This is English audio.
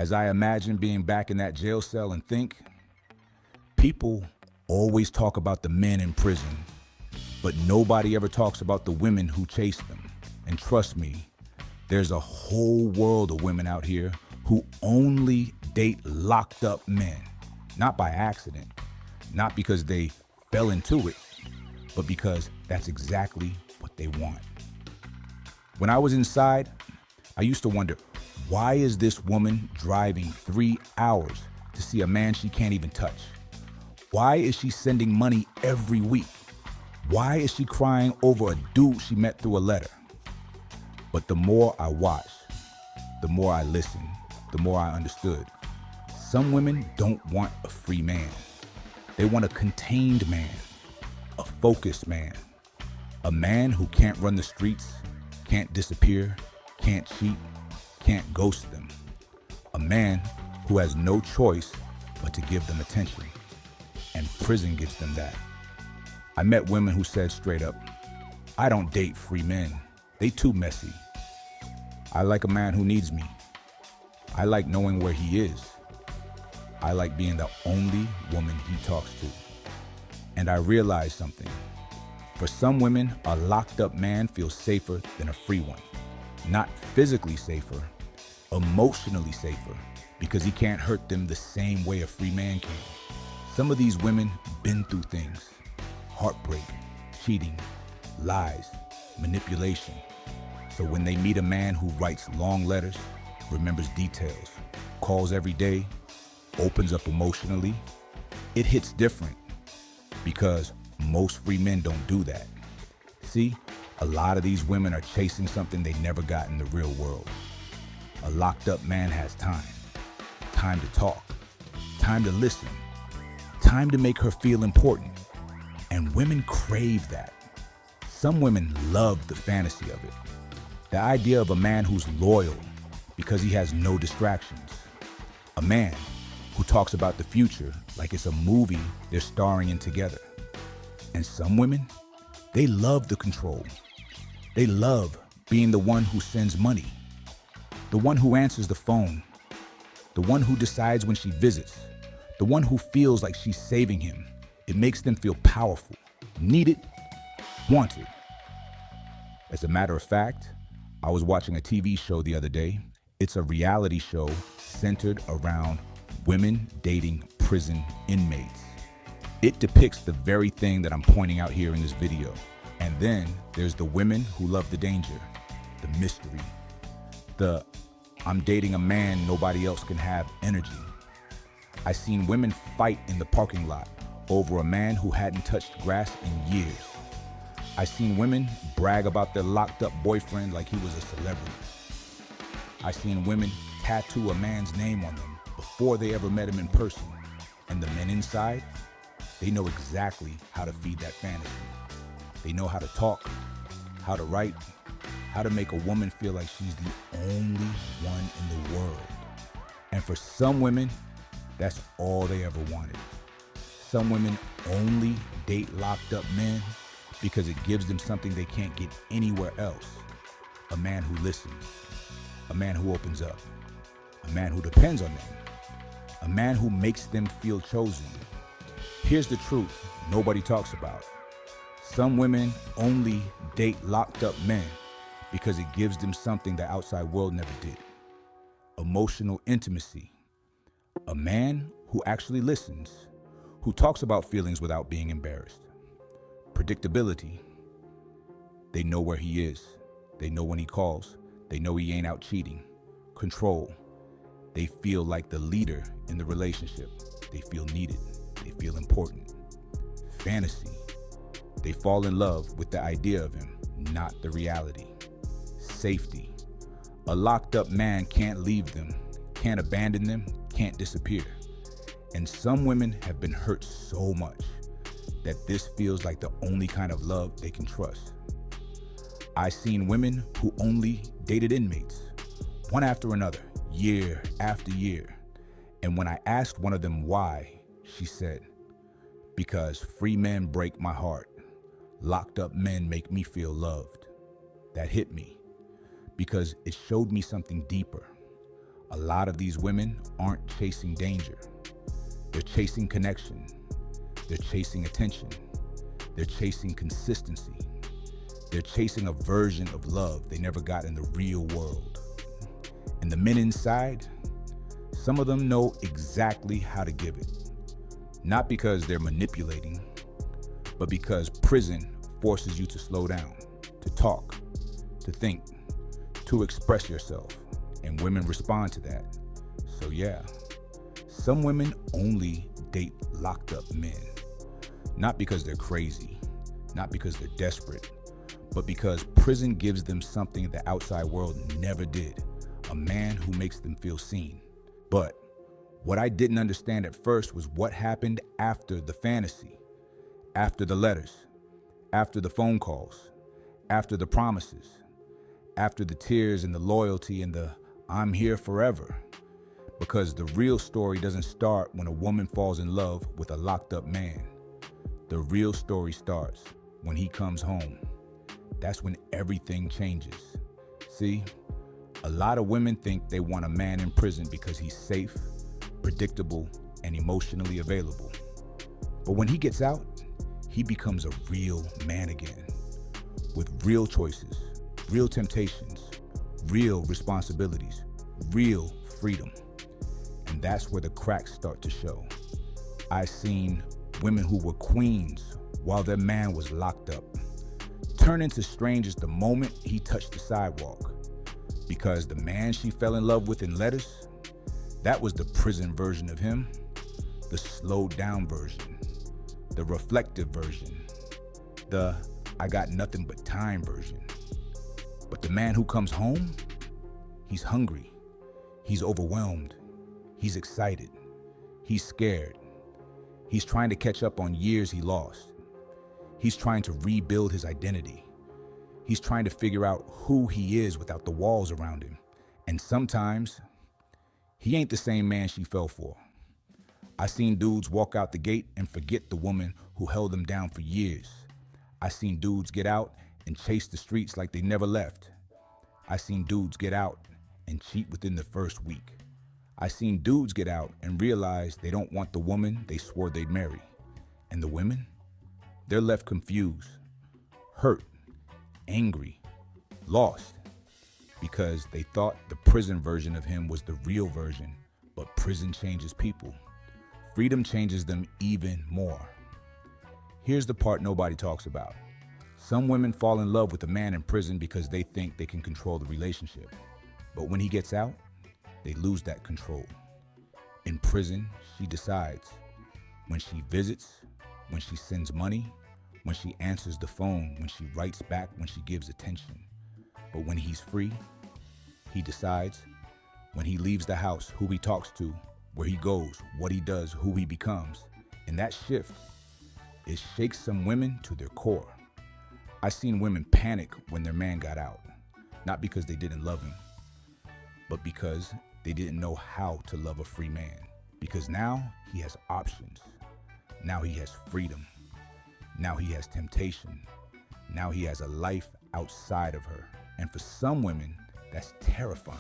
As I imagine being back in that jail cell and think, people always talk about the men in prison, but nobody ever talks about the women who chase them. And trust me, there's a whole world of women out here who only date locked up men, not by accident, not because they fell into it, but because that's exactly what they want. When I was inside, I used to wonder, why is this woman driving 3 hours to see a man she can't even touch? Why is she sending money every week? Why is she crying over a dude she met through a letter? But the more I watched, the more I listened, the more I understood. Some women don't want a free man. They want a contained man, a focused man, a man who can't run the streets, can't disappear, can't cheat, can't ghost them. A man who has no choice but to give them attention. And prison gets them that. I met women who said straight up, I don't date free men. They too messy. I like a man who needs me. I like knowing where he is. I like being the only woman he talks to. And I realized something. For some women, a locked up man feels safer than a free one. Not physically safer, emotionally safer, because he can't hurt them the same way a free man can. Some of these women been through things: heartbreak, cheating, lies, manipulation. So when they meet a man who writes long letters, remembers details, calls every day, opens up emotionally, it hits different, because most free men don't do that. See, a lot of these women are chasing something they never got in the real world. A locked up man has time to talk, time to listen, time to make her feel important. And women crave that. Some women love the fantasy of it. The idea of a man who's loyal because he has no distractions. A man who talks about the future like it's a movie they're starring in together. And some women, they love the control. They love being the one who sends money, the one who answers the phone, the one who decides when she visits, the one who feels like she's saving him. It makes them feel powerful, needed, wanted. As a matter of fact, I was watching a TV show the other day. It's a reality show centered around women dating prison inmates. It depicts the very thing that I'm pointing out here in this video. And then there's the women who love the danger, the mystery, the I'm dating a man nobody else can have energy. I seen women fight in the parking lot over a man who hadn't touched grass in years. I seen women brag about their locked up boyfriend like he was a celebrity. I seen women tattoo a man's name on them before they ever met him in person. And the men inside, they know exactly how to feed that fantasy. They know how to talk, how to write, how to make a woman feel like she's the only one in the world. And for some women, that's all they ever wanted. Some women only date locked up men because it gives them something they can't get anywhere else. A man who listens, a man who opens up, a man who depends on them, a man who makes them feel chosen. Here's the truth nobody talks about. Some women only date locked up men because it gives them something the outside world never did. Emotional intimacy. A man who actually listens, who talks about feelings without being embarrassed. Predictability. They know where he is. They know when he calls. They know he ain't out cheating. Control. They feel like the leader in the relationship. They feel needed. They feel important. Fantasy. They fall in love with the idea of him, not the reality. Safety. A locked up man can't leave them, can't abandon them, can't disappear. And some women have been hurt so much that this feels like the only kind of love they can trust. I've seen women who only dated inmates, one after another, year after year. And when I asked one of them why, she said, because free men break my heart. Locked up men make me feel loved. That hit me because it showed me something deeper. A lot of these women aren't chasing danger. They're chasing connection. They're chasing attention. They're chasing consistency. They're chasing a version of love they never got in the real world. And the men inside, some of them know exactly how to give it. Not because they're manipulating, but because prison forces you to slow down, to talk, to think, to express yourself. And women respond to that. So yeah, some women only date locked up men. Not because they're crazy, not because they're desperate, but because prison gives them something the outside world never did. A man who makes them feel seen. But what I didn't understand at first was what happened after the fantasy, after the letters, after the phone calls, after the promises, after the tears and the loyalty and the I'm here forever. Because the real story doesn't start when a woman falls in love with a locked up man. The real story starts when he comes home. That's when everything changes. See, a lot of women think they want a man in prison because he's safe, predictable, and emotionally available. But when he gets out, he becomes a real man again, with real choices, real temptations, real responsibilities, real freedom. And that's where the cracks start to show. I've seen women who were queens while their man was locked up turn into strangers the moment he touched the sidewalk. Because the man she fell in love with in letters, that was the prison version of him, the slowed down version, the reflective version, the I got nothing but time version. But the man who comes home, he's hungry, he's overwhelmed, he's excited, he's scared, he's trying to catch up on years he lost. He's trying to rebuild his identity. He's trying to figure out who he is without the walls around him. And sometimes, he ain't the same man she fell for. I seen dudes walk out the gate and forget the woman who held them down for years. I seen dudes get out and chase the streets like they never left. I seen dudes get out and cheat within the first week. I seen dudes get out and realize they don't want the woman they swore they'd marry. And the women? They're left confused, hurt, angry, lost, because they thought the prison version of him was the real version, but prison changes people. Freedom changes them even more. Here's the part nobody talks about. Some women fall in love with a man in prison because they think they can control the relationship. But when he gets out, they lose that control. In prison, she decides. When she visits, when she sends money, when she answers the phone, when she writes back, when she gives attention. But when he's free, he decides. When he leaves the house, who he talks to, where he goes, what he does, who he becomes. And that shift, it shakes some women to their core. I've seen women panic when their man got out, not because they didn't love him, but because they didn't know how to love a free man. Because now he has options. Now he has freedom. Now he has temptation. Now he has a life outside of her. And for some women, that's terrifying.